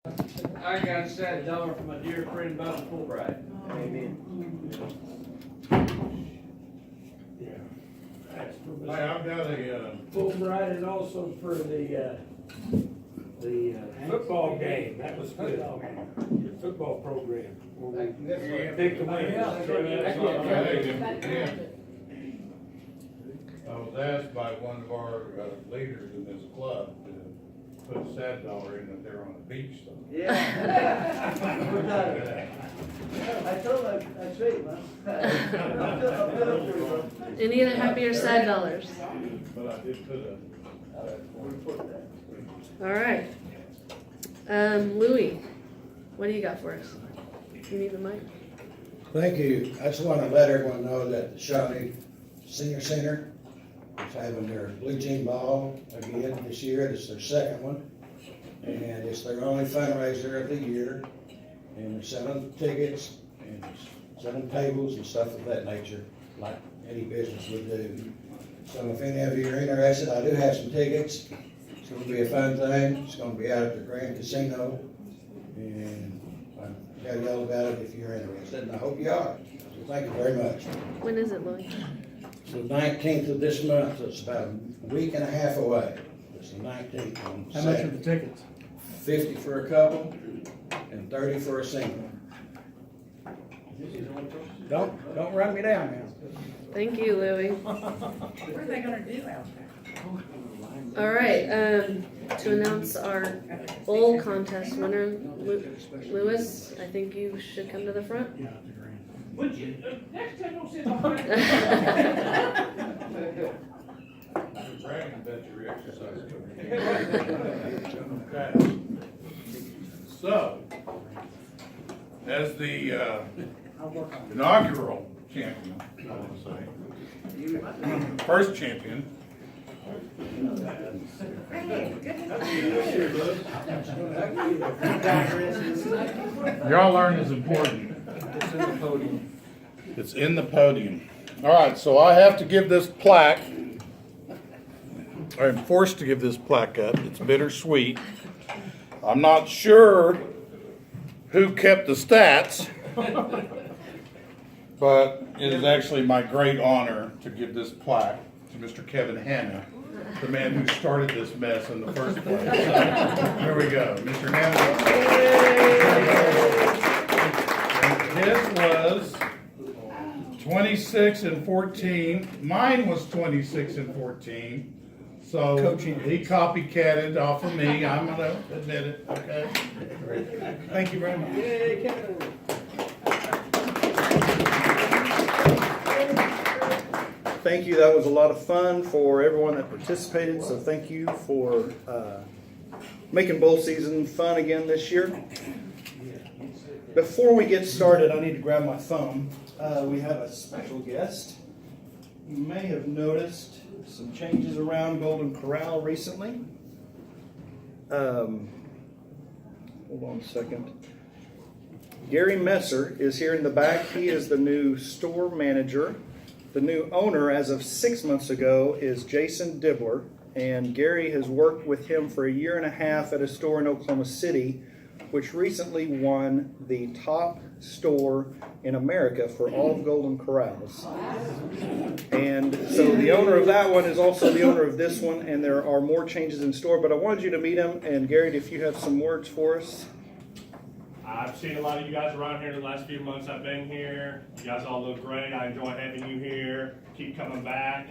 I got a sad dollar from my dear friend Bubba Fulbright. Amen. Hey, I've got a, Fulbright and also for the football game, that was good. The football program. Where we picked the winners. I was asked by one of our leaders in this club to put a sad dollar in that they're on the beach. So. Yeah. I told him I'd say it, man. I'll put up for you, man. Any of the happier sad dollars. But I did put a. All right. Louis, what do you got for us? You need the mic? Thank you. I just want to let everyone know that the Shawnee Senior Center is having their blue jean ball again this year. It's their second one. And it's their only fundraiser of the year. And they're selling tickets and selling tables and stuff of that nature, like any business would do. So if any of you are interested, I do have some tickets. It's going to be a fun thing. It's going to be out at the Grand Casino. And I'll tell you all about it if you're interested, and I hope you are. So thank you very much. When is it, Louis? It's the 19th of this month, so it's about a week and a half away. It's the 19th on How much are Saturday. the tickets? 50 for a couple and 30 for a single. Don't run me down now. Thank you, Louis. What are they gonna do out there? All right, to announce our bowl contest winner, Louis, I think you should come to the front. Would you, next time don't sit behind me. I'm bragging about your exercise. Okay. So, as the inaugural champion, I want to say, first champion. Y'all learn is important. It's in the podium. It's in the podium. All right, so I have to give this plaque. I'm forced to give this plaque up. It's bittersweet. I'm not sure who kept the stats, but it is actually my great honor to give this plaque to Mr. Kevin Hanna, the man who started this mess in the first place. So, here we go, Mr. Hanna. His was 26 and 14. Mine was 26 and 14. So he copycatted off of me. I'm gonna admit it. Okay. Thank you very much. Thank you. That was a lot of fun for everyone that participated. So thank you for making bowl season fun again this year. Before we get started, I need to grab my phone. We have a special guest. You may have noticed some changes around Golden Corral recently. Hold on a second. Gary Messer is here in the back. He is the new store manager. The new owner, as of 6 months ago, is Jason Dibbler, and Gary has worked with him for a year and a half at a store in Oklahoma City, which recently won the top store in America for all of Golden Corrals. And so the owner of that one is also the owner of this one, and there are more changes in store, but I wanted you to meet him. And Gary, if you have some words for us. I've seen a lot of you guys around here the last few months I've been here. You guys all look great. I enjoy having you here. Keep coming back.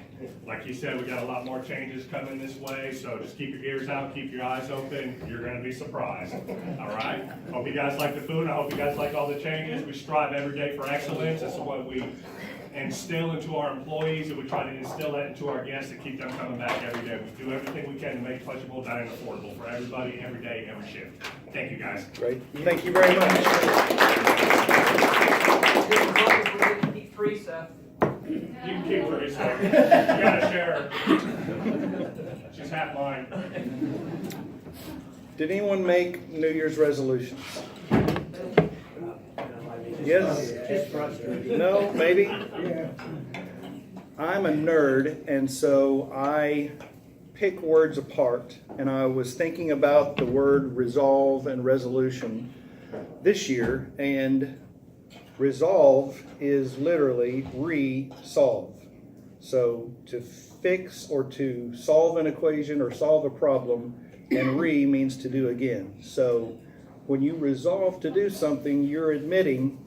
Like you said, we got a lot more changes coming this way, so just keep your ears out, keep your eyes open. You're going to be surprised. All right? Hope you guys like the food. I hope you guys like all the changes. We strive every day for excellence. That's what we instill into our employees, and we try to instill that into our guests to keep them coming back every day. We do everything we can to make Punchable dining affordable for everybody, every day, every shift. Thank you, guys. Great. Thank you very much. Keep free stuff. You can keep her yourself. You gotta share her. She's half mine. Did anyone make New Year's resolutions? Yes? Just frustrating. No? Maybe? I'm a nerd, and so I pick words apart, and I was thinking about the word resolve and resolution this year, and resolve is literally resolve. So to fix or to solve an equation or solve a problem, and means to do again. So when you resolve to do something, you're admitting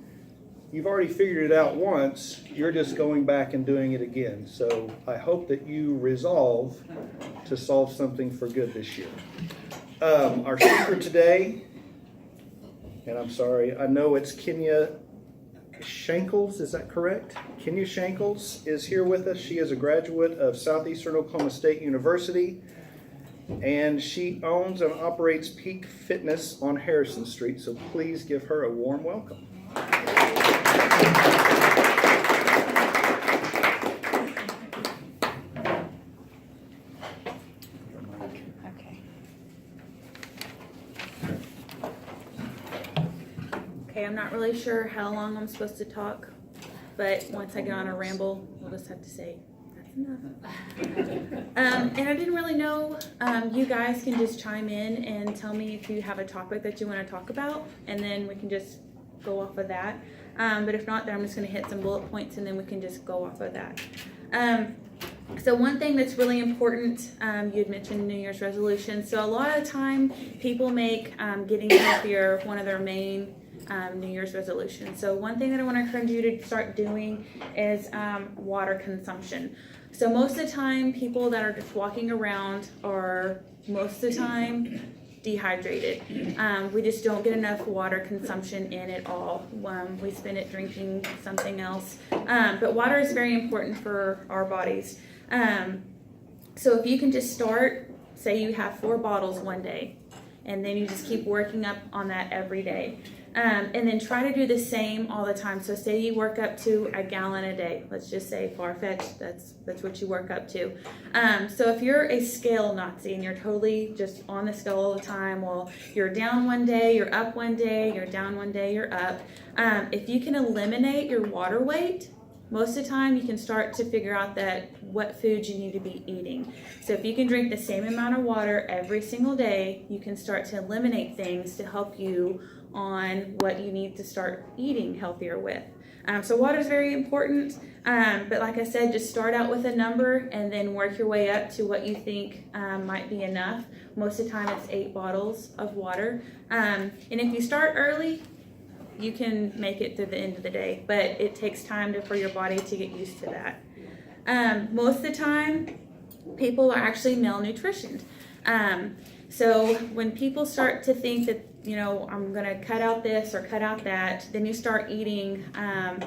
you've already figured it out once, you're just going back and doing it again. So I hope that you resolve to solve something for good this year. Our speaker today, and I'm sorry, I know it's Kenya Shankles, is that correct? Kenya Shankles is here with us. She is a graduate of Southeastern Oklahoma State University, and she owns and operates Peak Fitness on Harrison Street, so please give her a warm welcome. Okay, I'm not really sure how long I'm supposed to talk, but once I get on a ramble, we'll just have to say, that's enough. And I didn't really know, you guys can just chime in and tell me if you have a topic that you want to talk about, and then we can just go off of that. But if not, then I'm just going to hit some bullet points and then we can just go off of that. So one thing that's really important, you had mentioned New Year's resolutions. So a lot of the time people make getting healthier one of their main New Year's resolutions. So one thing that I want to encourage you to start doing is water consumption. So most of the time people that are just walking around are most of the time dehydrated. We just don't get enough water consumption in at all. We spend it drinking something else. But water is very important for our bodies. So if you can just start, say you have 4 bottles one day, and then you just keep working up on that every day. And then try to do the same all the time. So say you work up to a gallon a day. Let's just say far-fetched, that's what you work up to. So if you're a scale Nazi and you're totally just on the scale all the time, well, you're down one day, you're up one day, you're down one day, you're up. If you can eliminate your water weight, most of the time you can start to figure out that what foods you need to be eating. So if you can drink the same amount of water every single day, you can start to eliminate things to help you on what you need to start eating healthier with. So water is very important, but like I said, just start out with a number and then work your way up to what you think might be enough. Most of the time it's 8 bottles of water. And if you start early, you can make it through the end of the day, but it takes time for your body to get used to that. Most of the time, people are actually malnutritioned. So when people start to think that, you know, I'm going to cut out this or cut out that, then you start eating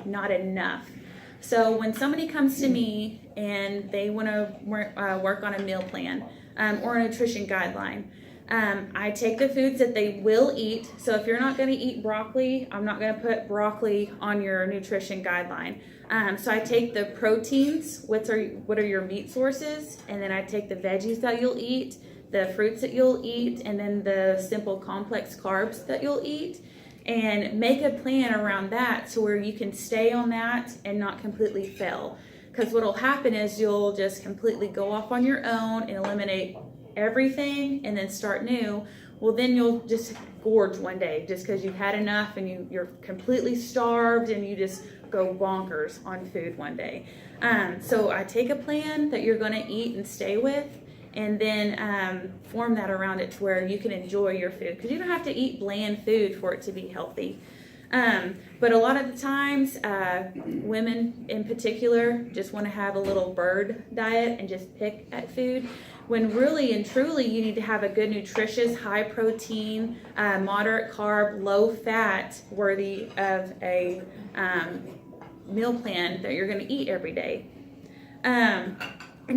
not enough. So when somebody comes to me and they want to work on a meal plan or a nutrition guideline, I take the foods that they will eat. So if you're not going to eat broccoli, I'm not going to put broccoli on your nutrition guideline. So I take the proteins, what are your meat sources, and then I take the veggies that you'll eat, the fruits that you'll eat, and then the simple complex carbs that you'll eat, and make a plan around that so where you can stay on that and not completely fail. Because what will happen is you'll just completely go off on your own and eliminate everything and then start new. Well, then you'll just gorge one day just because you've had enough and you're completely starved and you just go bonkers on food one day. So I take a plan that you're going to eat and stay with, and then form that around it to where you can enjoy your food, because you don't have to eat bland food for it to be healthy. But a lot of the times, women in particular just want to have a little bird diet and just pick at food, when really and truly you need to have a good, nutritious, high protein, moderate carb, low fat, worthy of a meal plan that you're going to eat every day. And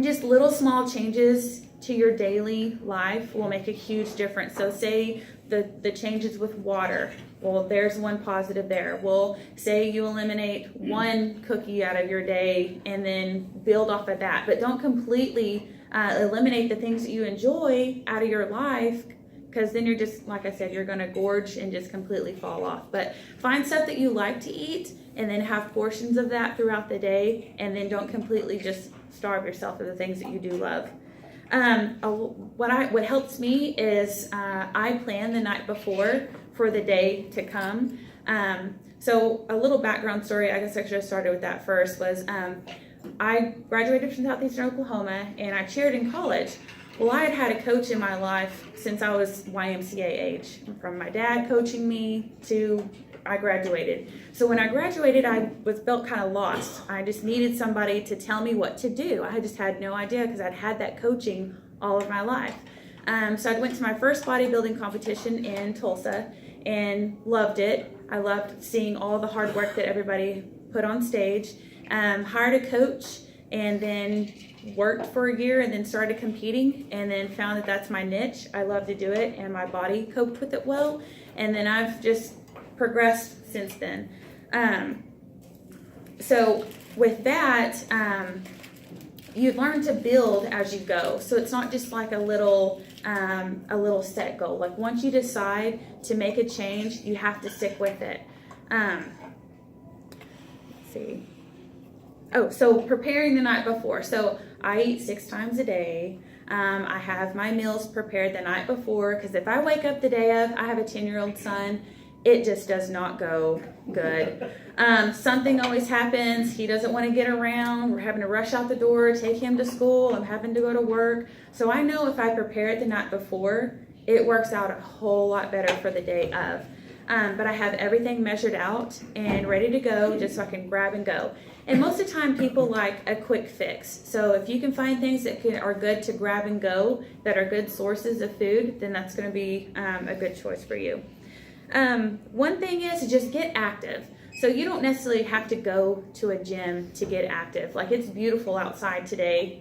just little small changes to your daily life will make a huge difference. So say the changes with water. Well, there's one positive there. Well, say you eliminate one cookie out of your day and then build off of that. But don't completely eliminate the things that you enjoy out of your life, because then you're just, like I said, you're going to gorge and just completely fall off. But find stuff that you like to eat and then have portions of that throughout the day, and then don't completely just starve yourself of the things that you do love. What helps me is I plan the night before for the day to come. So a little background story, I guess I should have started with that first, was I graduated from Southeastern Oklahoma and I cheered in college. Well, I had a coach in my life since I was YMCA age, from my dad coaching me to I graduated. So when I graduated, I felt kind of lost. I just needed somebody to tell me what to do. I just had no idea because I'd had that coaching all of my life. So I went to my first bodybuilding competition in Tulsa and loved it. I loved seeing all the hard work that everybody put on stage. Hired a coach and then worked for a year and then started competing and then found that that's my niche. I love to do it and my body coped with it well. And then I've just progressed since then. So with that, you learn to build as you go. So it's not just like a little set goal. Like once you decide to make a change, you have to stick with it. Let's see. Oh, so preparing the night before. So I eat 6 times a day. I have my meals prepared the night before because if I wake up the day of, I have a 10-year-old son, it just does not go good. Something always happens. He doesn't want to get around. We're having to rush out the door, take him to school. I'm having to go to work. So I know if I prepare it the night before, it works out a whole lot better for the day of. But I have everything measured out and ready to go just so I can grab and go. And most of the time people like a quick fix. So if you can find things that are good to grab and go, that are good sources of food, then that's going to be a good choice for you. One thing is to just get active. So you don't necessarily have to go to a gym to get active. Like it's beautiful outside today.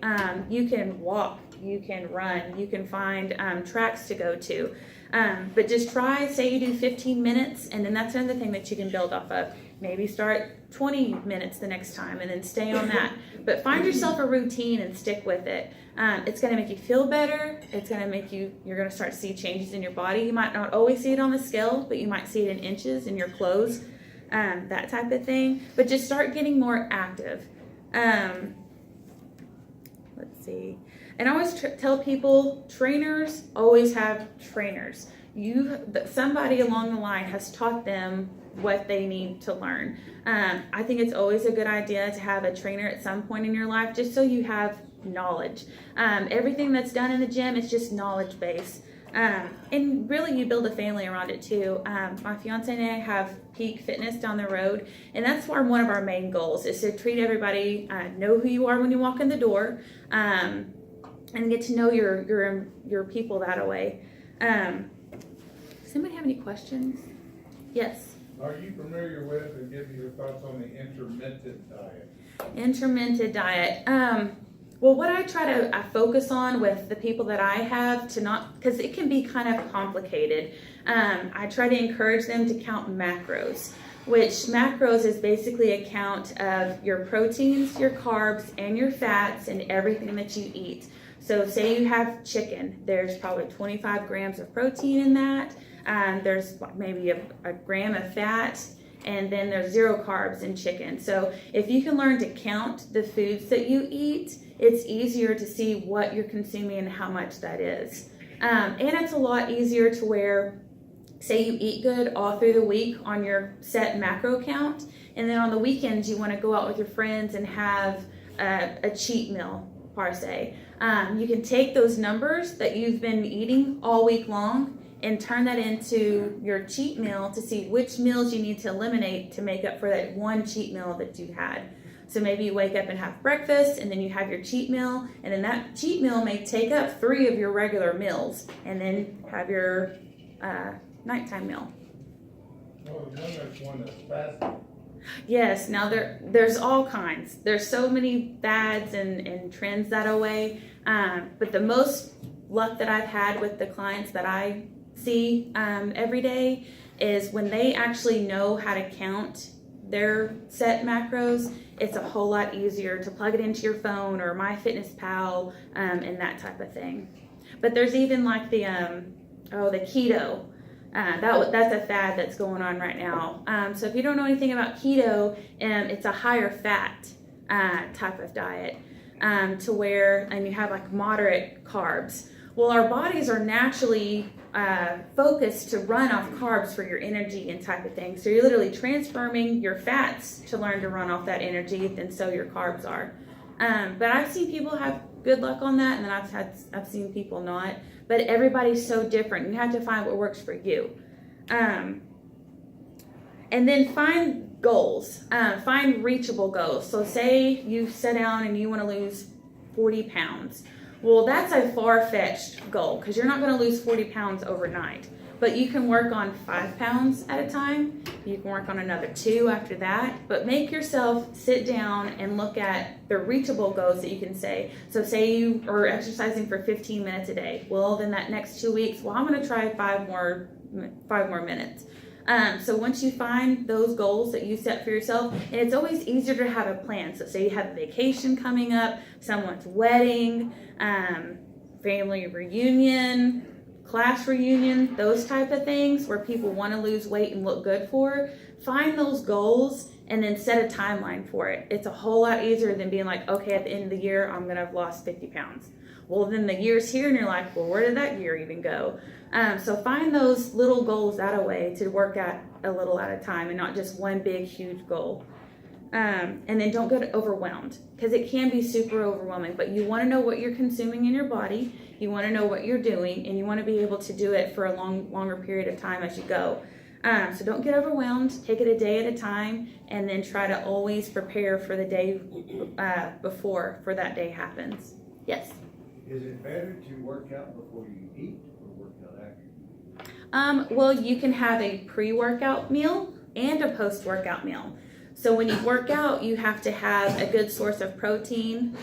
You can walk, you can run, you can find tracks to go to. But just try, say you do 15 minutes, and then that's another thing that you can build off of. Maybe start 20 minutes the next time and then stay on that. But find yourself a routine and stick with it. It's going to make you feel better. It's going to make you're going to start to see changes in your body. You might not always see it on the scale, but you might see it in inches in your clothes, that type of thing. But just start getting more active. Let's see. And I always tell people, trainers always have trainers. Somebody along the line has taught them what they need to learn. I think it's always a good idea to have a trainer at some point in your life, just so you have knowledge. Everything that's done in the gym is just knowledge base. And really you build a family around it too. My fiance and I have Peak Fitness down the road, and that's one of our main goals is to treat everybody, know who you are when you walk in the door, and get to know your people that way. Does anybody have any questions? Yes. Are you familiar with, and give me your thoughts on the intermittent diet? Intermittent diet. Well, what I try to focus on with the people that I have because it can be kind of complicated. I try to encourage them to count macros, which macros is basically a count of your proteins, your carbs, and your fats, and everything that you eat. So say you have chicken, there's probably 25 grams of protein in that. There's maybe a gram of fat, and then there's 0 carbs in chicken. So if you can learn to count the foods that you eat, it's easier to see what you're consuming and how much that is. And it's a lot easier to where, say you eat good all through the week on your set macro count, and then on the weekends you want to go out with your friends and have a cheat meal, per se. You can take those numbers that you've been eating all week long and turn that into your cheat meal to see which meals you need to eliminate to make up for that one cheat meal that you had. So maybe you wake up and have breakfast, and then you have your cheat meal, and then that cheat meal may take up 3 of your regular meals, and then have your nighttime meal. Oh, there's one that's fasting. Yes, now there's all kinds. There's so many fads and trends that way. But the most luck that I've had with the clients that I see every day is when they actually know how to count their set macros. It's a whole lot easier to plug it into your phone or MyFitnessPal and that type of thing. But there's even like the keto. That's a fad that's going on right now. So if you don't know anything about keto, it's a higher fat type of diet. to where, and you have like moderate carbs. Well, our bodies are naturally focused to run off carbs for your energy and type of thing. So you're literally transforming your fats to learn to run off that energy, and so your carbs are. But I've seen people have good luck on that, and then I've seen people not. But everybody's so different. You have to find what works for you. And then find goals. Find reachable goals. So say you sit down and you want to lose 40 pounds. Well, that's a far-fetched goal because you're not going to lose 40 pounds overnight. But you can work on 5 pounds at a time. You can work on another 2 after that. But make yourself sit down and look at the reachable goals that you can say. So say you are exercising for 15 minutes a day. Well, then that next 2 weeks, well, I'm going to try 5 more minutes. So once you find those goals that you set for yourself, and it's always easier to have a plan. So say you have a vacation coming up, someone's wedding, family reunion, class reunion, those type of things where people want to lose weight and look good for. Find those goals and then set a timeline for it. It's a whole lot easier than being like, okay, at the end of the year, I'm going to have lost 50 pounds. Well, then the year's here and you're like, well, where did that year even go? So find those little goals that way to work at a little at a time and not just one big, huge goal. And then don't get overwhelmed because it can be super overwhelming, but you want to know what you're consuming in your body. You want to know what you're doing, and you want to be able to do it for a longer period of time as you go. So don't get overwhelmed. Take it a day at a time, and then try to always prepare for the day before that day happens. Yes? Is it better to work out before you eat or work out after? Well, you can have a pre-workout meal and a post-workout meal. So when you work out, you have to have a good source of protein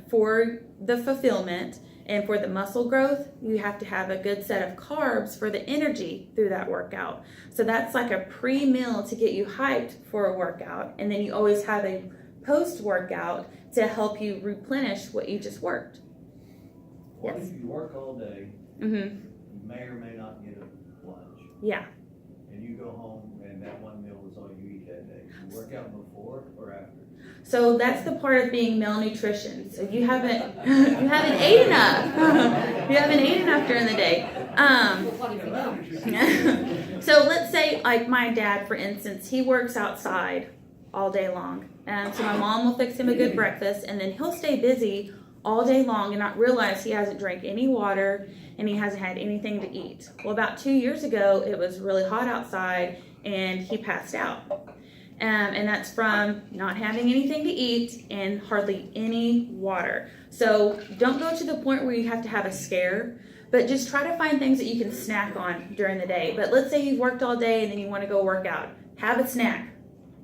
for the fulfillment, and for the muscle growth, you have to have a good set of carbs for the energy through that workout. So that's like a pre-meal to get you hyped for a workout, and then you always have a post-workout to help you replenish what you just worked. What if you work all day, Mm-hmm. you may or may not get a lunch, Yeah. and you go home and that one meal is all you eat that day? You work out before or after? So that's the part of being malnutrition. So you haven't ate enough. You haven't eaten enough during the day. So let's say, like my dad, for instance, he works outside all day long. So my mom will fix him a good breakfast, and then he'll stay busy all day long and not realize he hasn't drank any water and he hasn't had anything to eat. Well, about 2 years ago, it was really hot outside and he passed out. And that's from not having anything to eat and hardly any water. So don't go to the point where you have to have a scare, but just try to find things that you can snack on during the day. But let's say you've worked all day and then you want to go work out. Have a snack.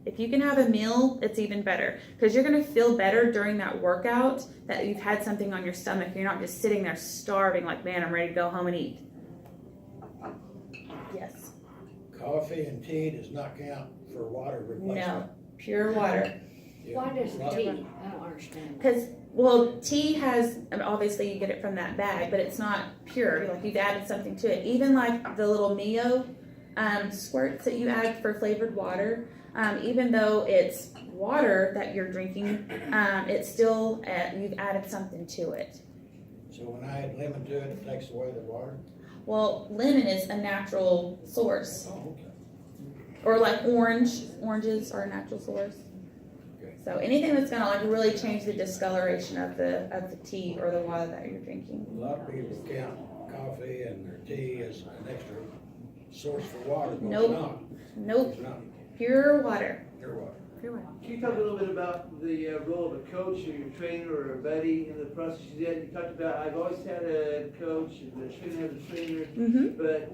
If you can have a meal, it's even better because you're going to feel better during that workout that you've had something on your stomach. You're not just sitting there starving like, man, I'm ready to go home and eat. Yes. Coffee and tea does not count for water replacement. No, pure water. Yeah. Why does tea? I don't understand. Because, well, tea has, I mean, obviously you get it from that bag, but it's not pure. Like you've added something to it. Even like the little Mio squirts that you add for flavored water, even though it's water that you're drinking, it's still, you've added something to it. So when I add lemon to it, it takes away the water? Well, lemon is a natural source. Oh, okay. Or like oranges are a natural source. Okay. So anything that's gonna like really change the discoloration of the tea or the water that you're drinking. A lot of people count coffee and their tea as an extra source for water, but Nope. it's not. Nope. It's not. Pure water. Pure water. Pure water. Can you talk a little bit about the role of a coach or your trainer or a buddy in the process you did? You talked about, I've always had a coach, and the trainer has a trainer, Mm-hmm. but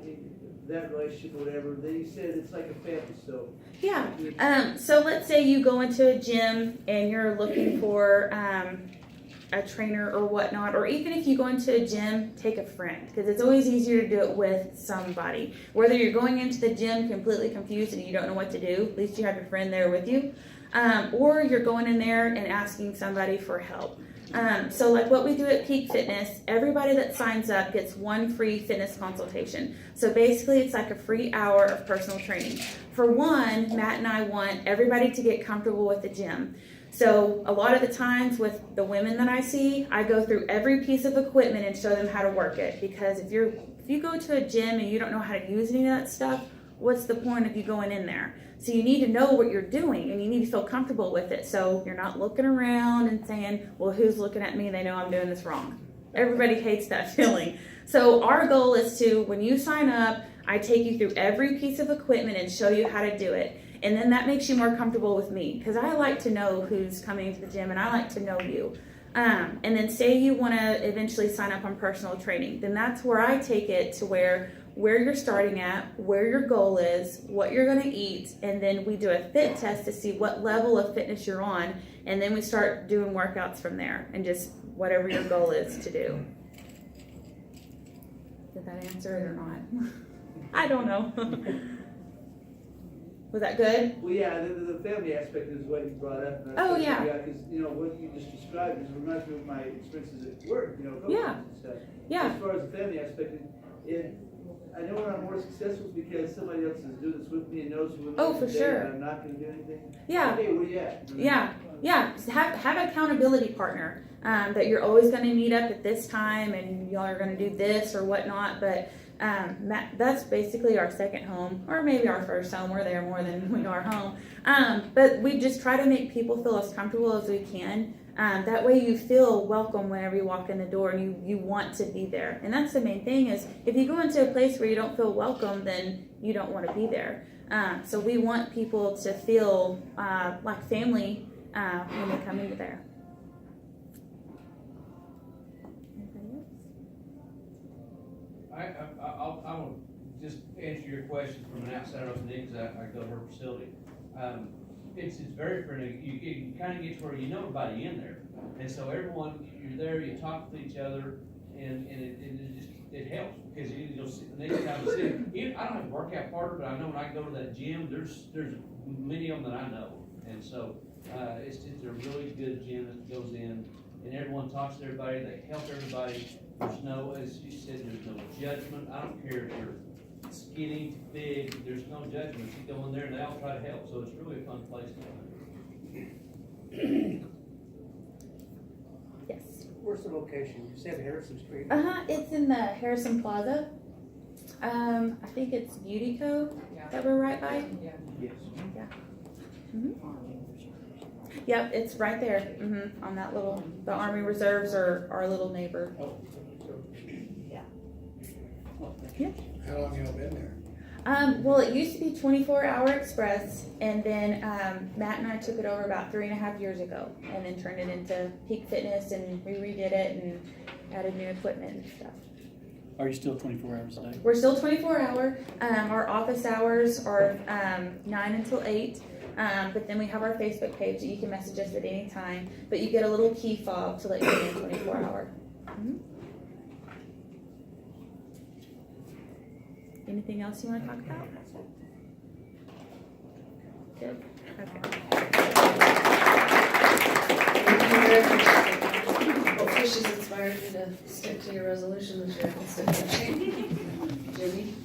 that relationship or whatever, then you said it's like a family, so. Yeah. So let's say you go into a gym and you're looking for a trainer or whatnot, or even if you go into a gym, take a friend, because it's always easier to do it with somebody. Whether you're going into the gym completely confused and you don't know what to do, at least you have your friend there with you, or you're going in there and asking somebody for help. So like what we do at Peak Fitness, everybody that signs up gets one free fitness consultation. So basically it's like a free hour of personal training. For one, Matt and I want everybody to get comfortable with the gym. So a lot of the times with the women that I see, I go through every piece of equipment and show them how to work it. Because if you go to a gym and you don't know how to use any of that stuff, what's the point of you going in there? So you need to know what you're doing and you need to feel comfortable with it. So you're not looking around and saying, well, who's looking at me? They know I'm doing this wrong. Everybody hates that feeling. So our goal is to, when you sign up, I take you through every piece of equipment and show you how to do it. And then that makes you more comfortable with me, because I like to know who's coming to the gym and I like to know you. And then say you want to eventually sign up on personal training, then that's where I take it to where you're starting at, where your goal is, what you're going to eat, and then we do a fit test to see what level of fitness you're on, and then we start doing workouts from there and just whatever your goal is to do. Did that answer it or not? I don't know. Was that good? Well, yeah, the family aspect is what you brought up. And Oh, yeah. Because, you know, what you just described is reminds me of my experiences at work, you know, coaching Yeah. and stuff. Yeah. As far as the family aspect, I know when I'm more successful because somebody else is doing this with me and knows who Oh, for sure. I'm not going to do anything. Yeah. Hey, where you at? Yeah, yeah. Have an accountability partner that you're always going to meet up at this time, and y'all are going to do this or whatnot. But that's basically our second home, or maybe our first home. We're there more than we are home. But we just try to make people feel as comfortable as we can. That way you feel welcome whenever you walk in the door, and you want to be there. And that's the main thing is if you go into a place where you don't feel welcome, then you don't want to be there. So we want people to feel like family when they come into there. I will just answer your question from an outsider of the because I go to her facility. It's very friendly. You kind of get to where you know everybody in there, and so everyone, you're there, you talk with each other, and it helps because you'll see the next time you see. I don't have a workout partner, but I know when I go to that gym, there's many of them that I know, and so it's a really good gym that goes in, and everyone talks to everybody. They help everybody. There's no, as you said, there's no judgment. I don't care if you're skinny, big, there's no judgment. You go in there and they all try to help, so it's really a fun place to go. Yes. Where's the location? You said Harrison Street. It's in the Harrison Plaza. I think it's Beauty Co. that we're right by. Yes. Yeah. Yep, it's right there. On that the Army Reserves are our little neighbor. Yeah. How long y'all been there? Well, it used to be 24-hour express, and then Matt and I took it over about 3.5 years ago, and then turned it into Peak Fitness, and we redid it and added new equipment and stuff. Are you still 24 hours a day? We're still 24-hour. Our office hours are 9 until 8. But then we have our Facebook page that you can message us at any time. But you get a little key fob to let you in 24-hour. Anything else you want to talk about? Good. Okay. Hopefully she's inspired you to stick to your resolution this year instead of Jimmy.